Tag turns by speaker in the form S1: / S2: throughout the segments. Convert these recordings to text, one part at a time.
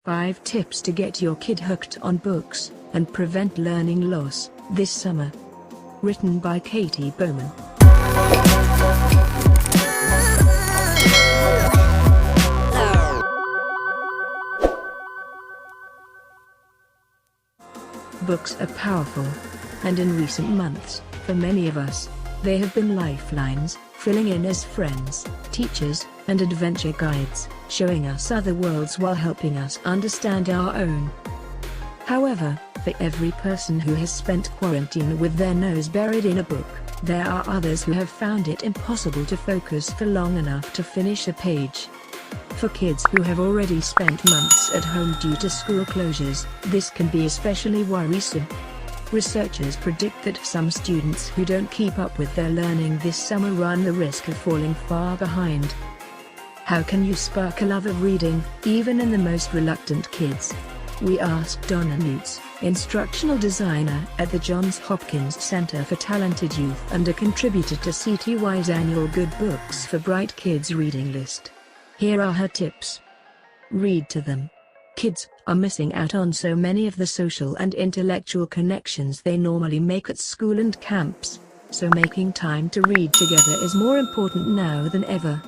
S1: 5 tips to get your kid hooked on books and prevent learning loss this summer. Written by Katy Bowman. Books are powerful, and in recent months, for many of us, they have been lifelines, filling in as friends, teachers, and adventure guides, showing us other worlds while helping us understand our own. However, for every person who has spent quarantine with their nose buried in a book, there are others who have found it impossible to focus for long enough to finish a page. For kids who have already spent months at home due to school closures, this can be especially worrisome. Researchers predict that some students who don't keep up with their learning this summer run the risk of falling far behind. How can you spark a love of reading, even in the most reluctant kids? We asked Donna Newts, instructional designer at the Johns Hopkins Center for Talented Youth and a contributor to CTY's annual Good Books for Bright Kids reading list. Here are her tips. Read to them. Kids are missing out on so many of the social and intellectual connections they normally make at school and camps, so making time to read together is more important now than ever.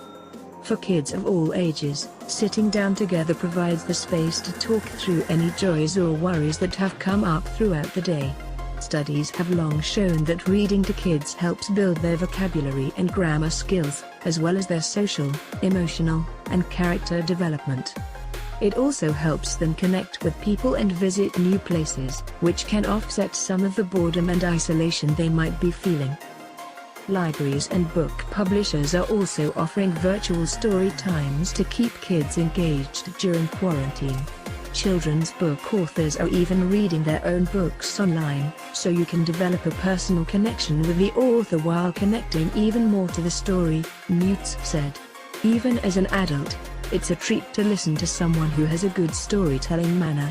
S1: For kids of all ages, sitting down together provides the space to talk through any joys or worries that have come up throughout the day. Studies have long shown that reading to kids helps build their vocabulary and grammar skills, as well as their social, emotional, and character development. It also helps them connect with people and visit new places, which can offset some of the boredom and isolation they might be feeling. Libraries and book publishers are also offering virtual story times to keep kids engaged during quarantine. Children's book authors are even reading their own books online, so you can develop a personal connection with the author while connecting even more to the story, Newts said. Even as an adult, it's a treat to listen to someone who has a good storytelling manner.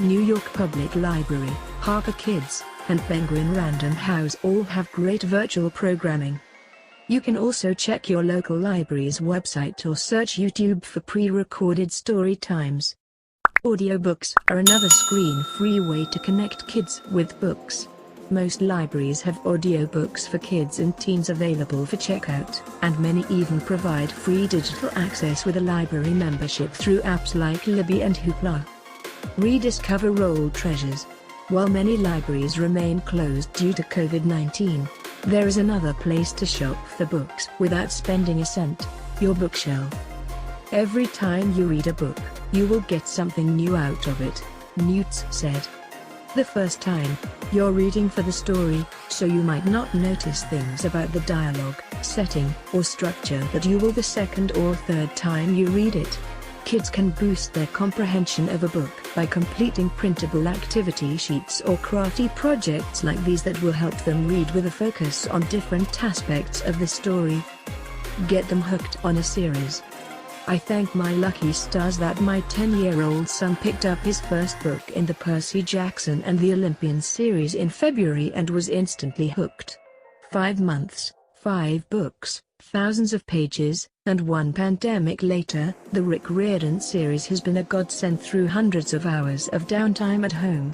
S1: New York Public Library, Harper Kids, and Penguin Random House all have great virtual programming. You can also check your local library's website or search YouTube for pre-recorded story times. Audiobooks are another screen-free way to connect kids with books. Most libraries have audiobooks for kids and teens available for checkout, and many even provide free digital access with a library membership through apps like Libby and Hoopla. Rediscover old treasures. While many libraries remain closed due to COVID-19, there is another place to shop for books without spending a cent: your bookshelf. Every time you read a book, you will get something new out of it, Newts said. The first time, you're reading for the story, so you might not notice things about the dialogue, setting, or structure that you will the second or third time you read it. Kids can boost their comprehension of a book by completing printable activity sheets or crafty projects like these that will help them read with a focus on different aspects of the story. Get them hooked on a series. I thank my lucky stars that my 10-year-old son picked up his first book in the Percy Jackson and the Olympian series in February and was instantly hooked. 5 months, 5 books, thousands of pages, and one pandemic later, the Rick Riordan series has been a godsend through hundreds of hours of downtime at home.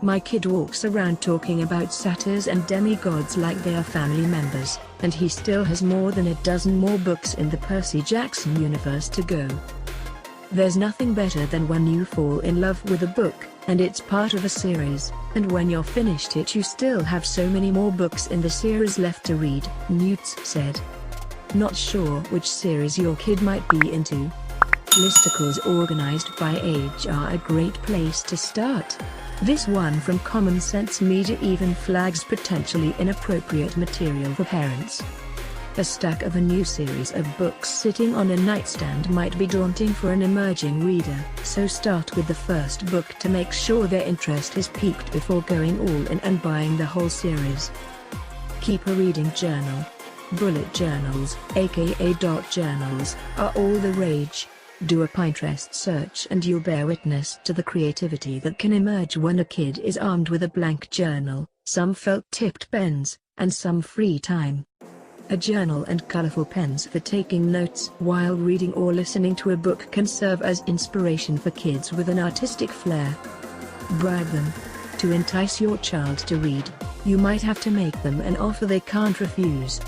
S1: My kid walks around talking about satyrs and demigods like they are family members, and he still has more than a dozen more books in the Percy Jackson universe to go. There's nothing better than when you fall in love with a book, and it's part of a series, and when you're finished it you still have so many more books in the series left to read, Newts said. Not sure which series your kid might be into? Listicles organized by age are a great place to start. This one from Common Sense Media even flags potentially inappropriate material for parents. A stack of a new series of books sitting on a nightstand might be daunting for an emerging reader, so start with the first book to make sure their interest is piqued before going all in and buying the whole series. Keep a reading journal. Bullet journals, aka dot journals, are all the rage. Do a Pinterest search and you'll bear witness to the creativity that can emerge when a kid is armed with a blank journal, some felt-tipped pens, and some free time. A journal and colorful pens for taking notes while reading or listening to a book can serve as inspiration for kids with an artistic flair. Bribe them. To entice your child to read, you might have to make them an offer they can't refuse.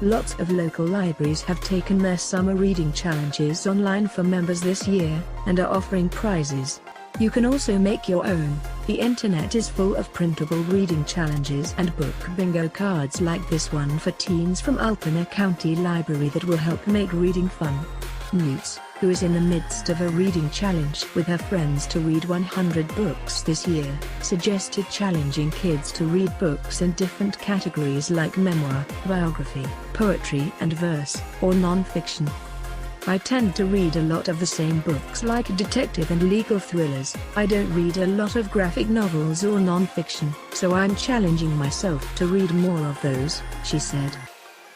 S1: Lots of local libraries have taken their summer reading challenges online for members this year, and are offering prizes. You can also make your own. The internet is full of printable reading challenges and book bingo cards like this one for teens from Alpena County Library that will help make reading fun. Newts, who is in the midst of a reading challenge with her friends to read 100 books this year, suggested challenging kids to read books in different categories like memoir, biography, poetry and verse, or non-fiction. I tend to read a lot of the same books like detective and legal thrillers. I don't read a lot of graphic novels or non-fiction, so I'm challenging myself to read more of those, she said.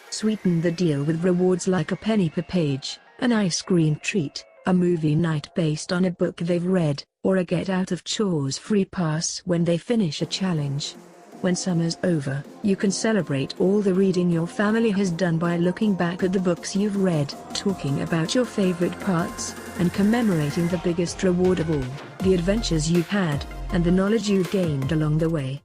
S1: Sweeten the deal with rewards like a penny per page, an ice cream treat, a movie night based on a book they've read, or a get-out-of-chores free pass when they finish a challenge. When summer's over, you can celebrate all the reading your family has done by looking back at the books you've read, talking about your favorite parts, and commemorating the biggest reward of all, the adventures you've had, and the knowledge you've gained along the way.